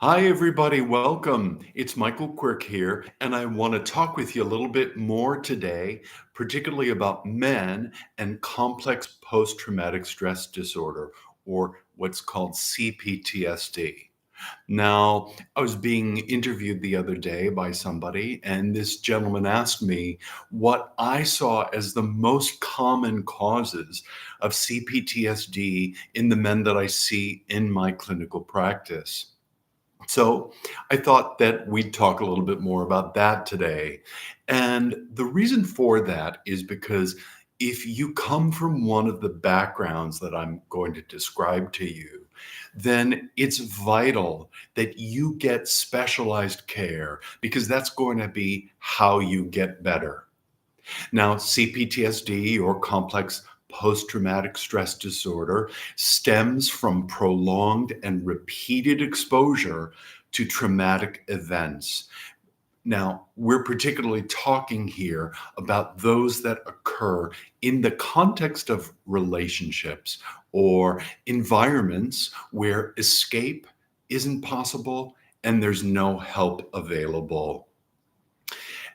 Hi, everybody. Welcome. It's Michael Quirke here, and I want to talk with you a little bit more today, particularly about men and complex post traumatic stress disorder, or what's called CPTSD. Now, I was being interviewed the other day by somebody, and this gentleman asked me what I saw as the most common causes of CPTSD in the men that I see in my clinical practice. So I thought that we'd talk a little bit more about that today. And the reason for that is because if you come from one of the backgrounds that I'm going to describe to you, then it's vital that you get specialized care because that's going to be how you get better. Now, CPTSD or complex post traumatic stress disorder stems from prolonged and repeated exposure to traumatic events. Now, we're particularly talking here about those that occur in the context of relationships or environments where escape isn't possible and there's no help available.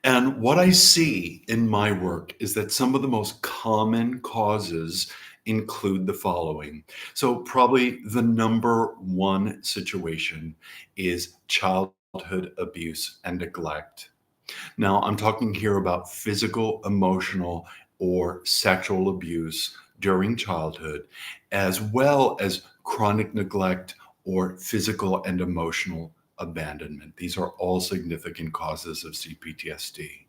And what I see in my work is that some of the most common causes include the following. So, probably the number one situation is childhood abuse and neglect. Now, I'm talking here about physical, emotional, or sexual abuse during childhood, as well as chronic neglect or physical and emotional abandonment. These are all significant causes of CPTSD.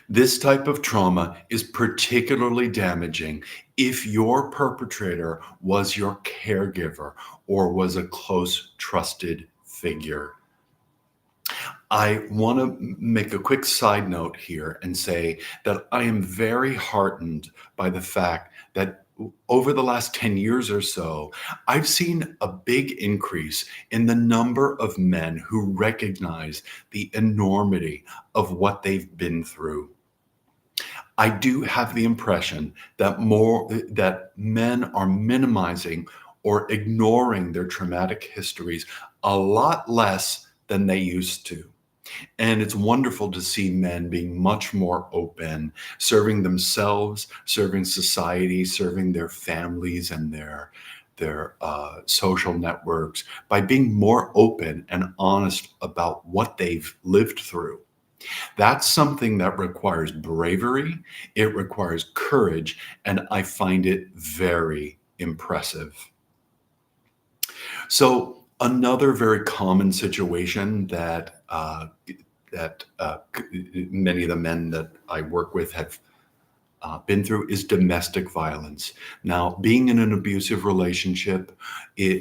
This type of trauma is particularly damaging if your perpetrator was your caregiver or was a close, trusted figure. I want to make a quick side note here and say that I am very heartened by the fact that over the last 10 years or so, I've seen a big increase in the number of men who recognize the enormity of what they've been through. I do have the impression that men are minimizing or ignoring their traumatic histories a lot less than they used to. And it's wonderful to see men being much more open, serving themselves, serving society, serving their families and their social networks by being more open and honest about what they've lived through. That's something that requires bravery, it requires courage, and I find it very impressive. So another very common situation that many of the men that I work with have been through is domestic violence. Now, being in an abusive relationship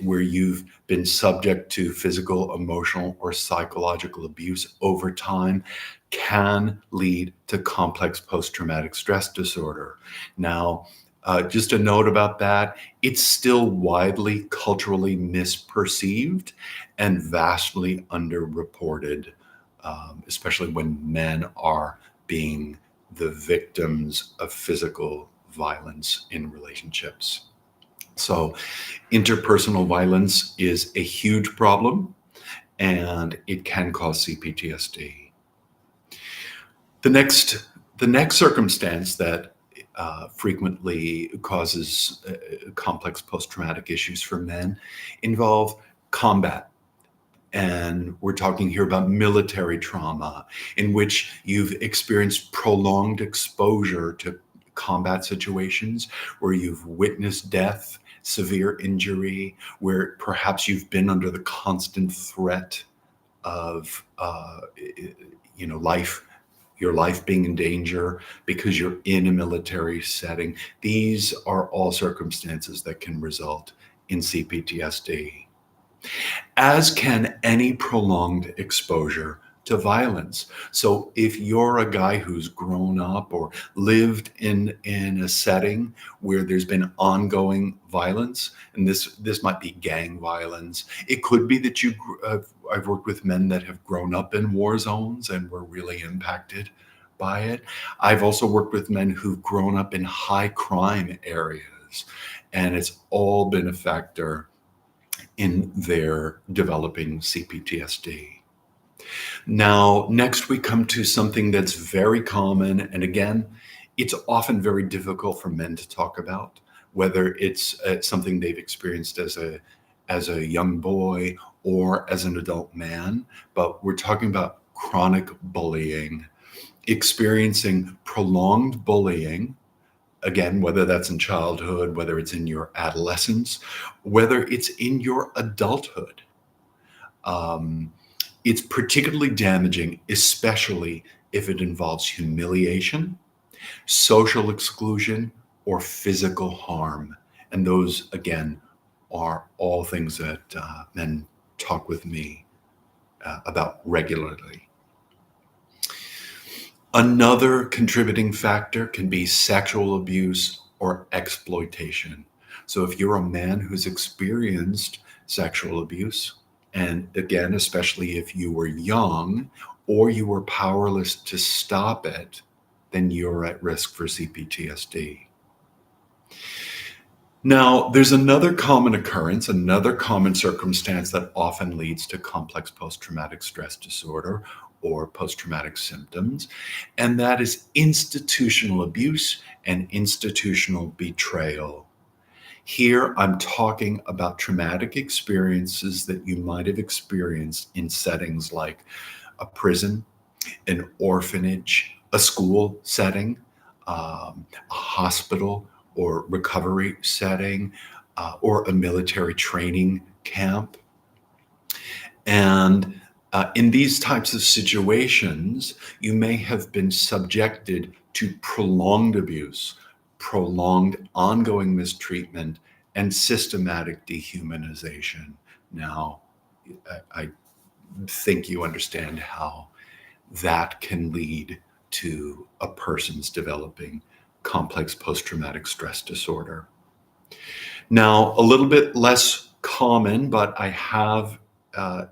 where you've been subject to physical, emotional, or psychological abuse over time can lead to complex post traumatic stress disorder. Now, just a note about that, it's still widely culturally misperceived and vastly underreported, especially when men are being the victims of physical violence in relationships. So, interpersonal violence is a huge problem and it can cause CPTSD. The next, the next circumstance that frequently causes complex post-traumatic issues for men involve combat. And we're talking here about military trauma, in which you've experienced prolonged exposure to combat situations where you've witnessed death, severe injury, where perhaps you've been under the constant threat of, life, your life being in danger because you're in a military setting. These are all circumstances that can result in CPTSD, as can any prolonged exposure to violence. So if you're a guy who's grown up or lived in a setting where there's been ongoing violence, and this might be gang violence, it could be that I've worked with men that have grown up in war zones and were really impacted by it. I've also worked with men who've grown up in high crime areas, and it's all been a factor in their developing CPTSD. Now, next we come to something that's very common, and again, it's often very difficult for men to talk about, whether it's something they've experienced as a young boy or as an adult man. But we're talking about chronic bullying, experiencing prolonged bullying. Again, whether that's in childhood, whether it's in your adolescence, whether it's in your adulthood. Um, it's particularly damaging, especially if it involves humiliation, social exclusion, or physical harm. And those, again, are all things that men talk with me about regularly. Another contributing factor can be sexual abuse or exploitation. So if you're a man who's experienced sexual abuse, and again, especially if you were young or you were powerless to stop it, then you're at risk for CPTSD. Now, there's another common occurrence, another common circumstance that often leads to complex post-traumatic stress disorder or post-traumatic symptoms, and that is institutional abuse and institutional betrayal. Here, I'm talking about traumatic experiences that you might have experienced in settings like a prison, an orphanage, a school setting, a hospital or recovery setting, or a military training camp. And in these types of situations, you may have been subjected to prolonged abuse, prolonged ongoing mistreatment, and systematic dehumanization. Now, I think you understand how that can lead to a person's developing complex post-traumatic stress disorder. Now, a little bit less common, but I have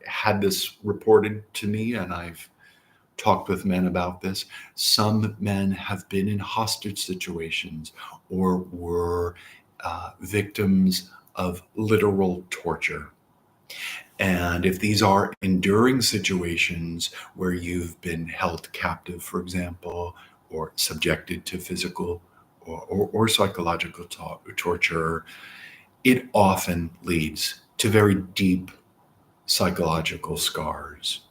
had this reported to me, and I've talked with men about this. Some men have been in hostage situations or were victims of literal torture. And if these are enduring situations where you've been held captive, for example, or subjected to physical or psychological torture, it often leads to very deep psychological scars.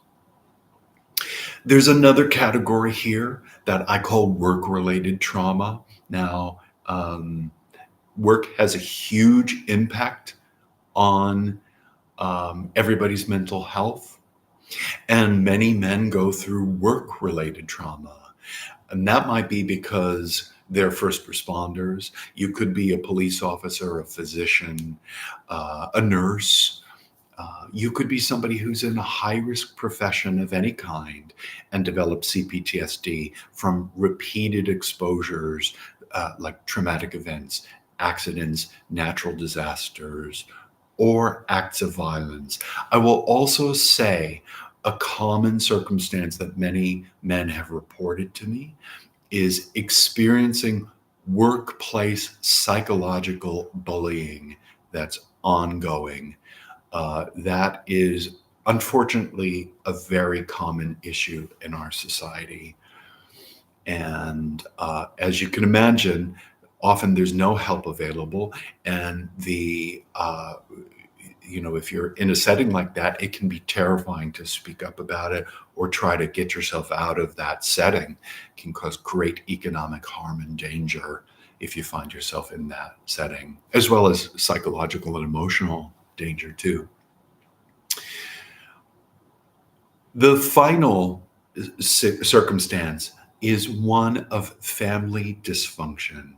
There's another category here that I call work-related trauma. Now, work has a huge impact on everybody's mental health. And many men go through work-related trauma. And that might be because they're first responders. You could be a police officer, a physician, a nurse. You could be somebody who's in a high-risk profession of any kind and develop CPTSD from repeated exposures like traumatic events, accidents, natural disasters, or acts of violence. I will also say a common circumstance that many men have reported to me is experiencing workplace psychological bullying that's ongoing. That is unfortunately a very common issue in our society. And as you can imagine, often there's no help available, and if you're in a setting like that, it can be terrifying to speak up about it or try to get yourself out of that setting. It can cause great economic harm and danger if you find yourself in that setting, as well as psychological and emotional danger too. The final circumstance is one of family dysfunction.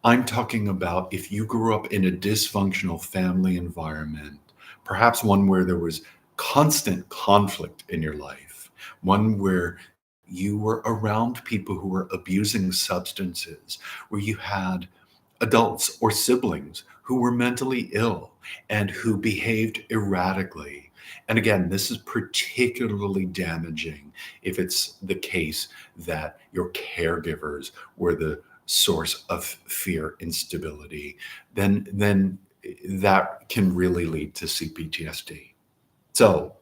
I'm talking about if you grew up in a dysfunctional family environment, perhaps one where there was constant conflict in your life, one where you were around people who were abusing substances, where you had adults or siblings who were mentally ill and who behaved erratically. And again, this is particularly damaging if it's the case that your caregivers were the source of fear instability. Then that can really lead to CPTSD. So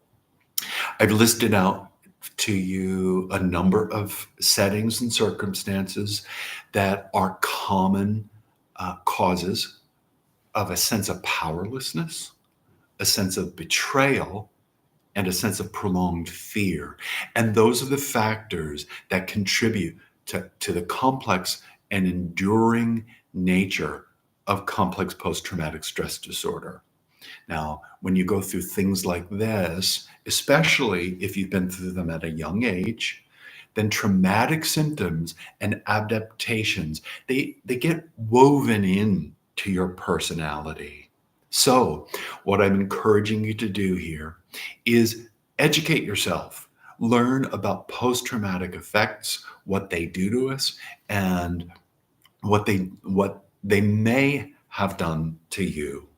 I've listed out to you a number of settings and circumstances that are common causes of a sense of powerlessness, a sense of betrayal, and a sense of prolonged fear. And those are the factors that contribute to the complex and enduring nature of complex post-traumatic stress disorder. Now, when you go through things like this, especially if you've been through them at a young age, then traumatic symptoms and adaptations, they get woven in to your personality. So, what I'm encouraging you to do here is educate yourself. Learn about post-traumatic effects, what they do to us, and what they may have done to you.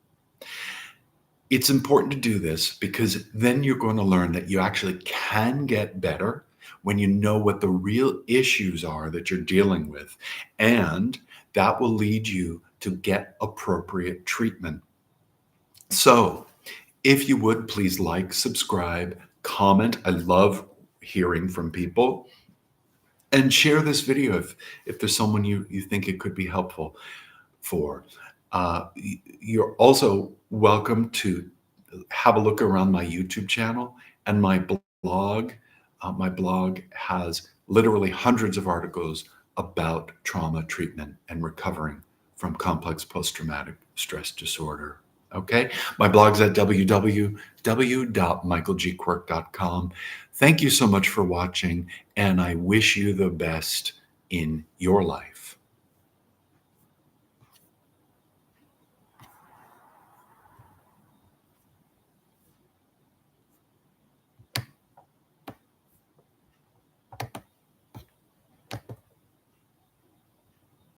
It's important to do this because then you're going to learn that you actually can get better when you know what the real issues are that you're dealing with. And that will lead you to get appropriate treatment. So, if you would, please like, subscribe, comment. I love hearing from people. And share this video if there's someone you think it could be helpful for. You're also welcome to have a look around my YouTube channel and my blog. My blog has literally hundreds of articles about trauma treatment and recovering from complex post-traumatic stress disorder. Okay, my blog's at www.michaelgquirke.com. Thank you so much for watching, and I wish you the best in your life.